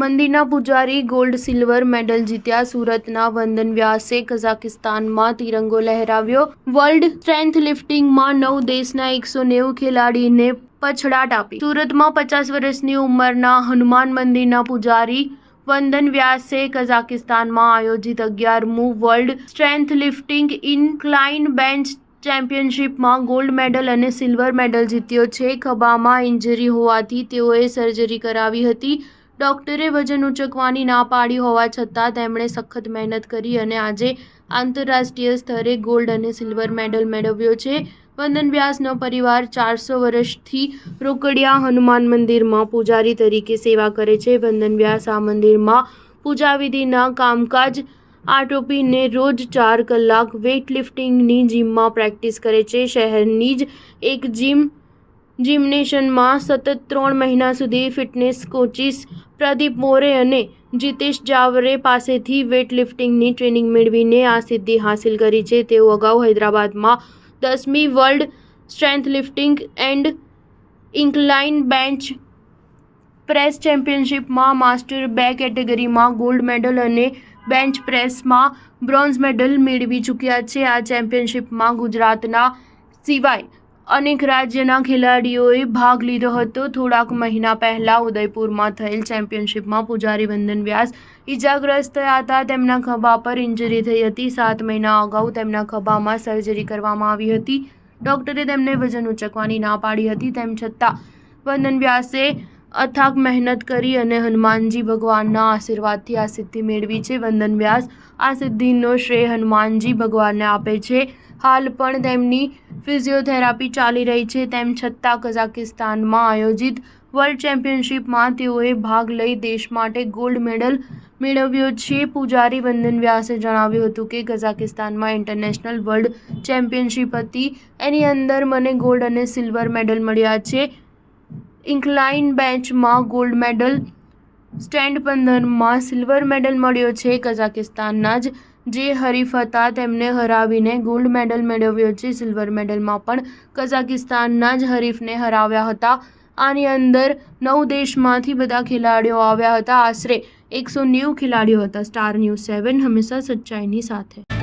મંદિરના પૂજારી gold silver medal જીત્યા. સુરતના વંદન વ્યાસે કઝાકિસ્તાનમાં તિરંગો લહેરાવ્યો. વર્લ્ડ સ્ટ્રેન્થ લિફ્ટિંગમાં 9 દેશના 190 ખેલાડીને પછડાટ આપી. સુરતમાં 50 વર્ષની ઉંમરના હનુમાન મંદિરના પૂજારી વંદન વ્યાસે કઝાકિસ્તાનમાં આયોજિત 11મું world strength lifting incline bench ચેમ્પિયનશિપમાં ગોલ્ડ મેડલ અને સિલ્વર મેડલ જીત્યો છે. ખભામાં ઇન્જરી હોવાથી તેઓએ સર્જરી કરાવી હતી. ડોક્ટરે વજન ઉંચકવાની ના પાડી હોવા છતાં તેમણે સખત મહેનત કરી અને આજે આંતરરાષ્ટ્રીય સ્તરે ગોલ્ડ અને સિલ્વર મેડલ મેળવ્યો છે. વંદન વ્યાસનો પરિવાર 400 વર્ષથી રોકડિયા હનુમાન મંદિરમાં પૂજારી તરીકે સેવા કરે છે. વંદન વ્યાસ આ મંદિરમાં પૂજાવિધિના કામકાજ આટોપીને રોજ 4 કલાક વેઇટલિફ્ટિંગની જિમમાં પ્રેક્ટિસ કરે છે. શહેરની જ એક જિમ્નેશિયમમાં સતત 3 મહિના સુધી ફિટનેસ કોચિસ પ્રદીપ મોરે અને જીતેશ જાવરે પાસેથી વેઇટલિફ્ટિંગની ટ્રેનિંગ મેળવીને આ સિદ્ધિ હાંસિલ કરી છે. તેઓ અગાઉ હૈદરાબાદમાં 10મી world strength lifting and incline bench press ચેમ્પિયનશિપમાં માસ્ટર 2 કેટેગરીમાં ગોલ્ડ મેડલ અને બેન્ચ પ્રેસમાં બ્રોન્ઝ મેડલ મેળવી ચૂક્યા છે. આ ચેમ્પિયનશિપમાં ગુજરાતના સિવાય અનેક રાજ્યના ખેલાડીઓએ ભાગ લીધો હતો. થોડાક મહિના પહેલા ઉદયપુરમાં થયેલ ચેમ્પિયનશિપમાં પૂજારી વંદન વ્યાસ ઇજાગ્રસ્ત થયા હતા. તેમના ખભા પર ઇન્જરી થઈ હતી. 7 મહિના અગાઉ તેમના ખભામાં સર્જરી કરવામાં આવી હતી. ડોક્ટરે તેમને વજન ઉંચકવાની ના પાડી હતી. તેમ છતાં વંદન વ્યાસે અથાગ મહેનત કરી અને હનુમાનજી ભગવાનના આશીર્વાદથી આ સિદ્ધિ મેળવી છે. વંદન વ્યાસ આ સિદ્ધિનો શ્રેય હનુમાનજી ભગવાનને આપે છે. હાલ પણ તેમની ફિઝિયોથેરાપી ચાલી રહી છે. તેમ છતાં કઝાકિસ્તાનમાં આયોજિત વર્લ્ડ ચેમ્પિયનશિપમાં તેઓએ ભાગ લઈ દેશ માટે ગોલ્ડ મેડલ મેળવ્યો છે. પૂજારી વંદન વ્યાસે જણાવ્યું હતું કે કઝાકિસ્તાનમાં ઇન્ટરનેશનલ વર્લ્ડ ચેમ્પિયનશિપ હતી. એની અંદર મને ગોલ્ડ અને સિલ્વર મેડલ મળ્યા છે. ઇન્ક્લાઇન બેન્ચમાં ગોલ્ડ મેડલ, સ્ટેન્ડ 15માં સિલ્વર મેડલ મળ્યો છે. કઝાકિસ્તાનના જે હરીફ હતા તેમને હરાવીને ગોલ્ડ મેડલ મેળવ્યો છે. સિલ્વર મેડલમાં પણ કઝાકિસ્તાનના જ હરીફને હરાવ્યા હતા. આની અંદર 9 દેશમાંથી બધા ખેલાડીઓ આવ્યા હતા. આશરે 190 ખેલાડીઓ હતા. સ્ટાર ન્યૂઝ 7 હંમેશા સચ્ચાઈની સાથે.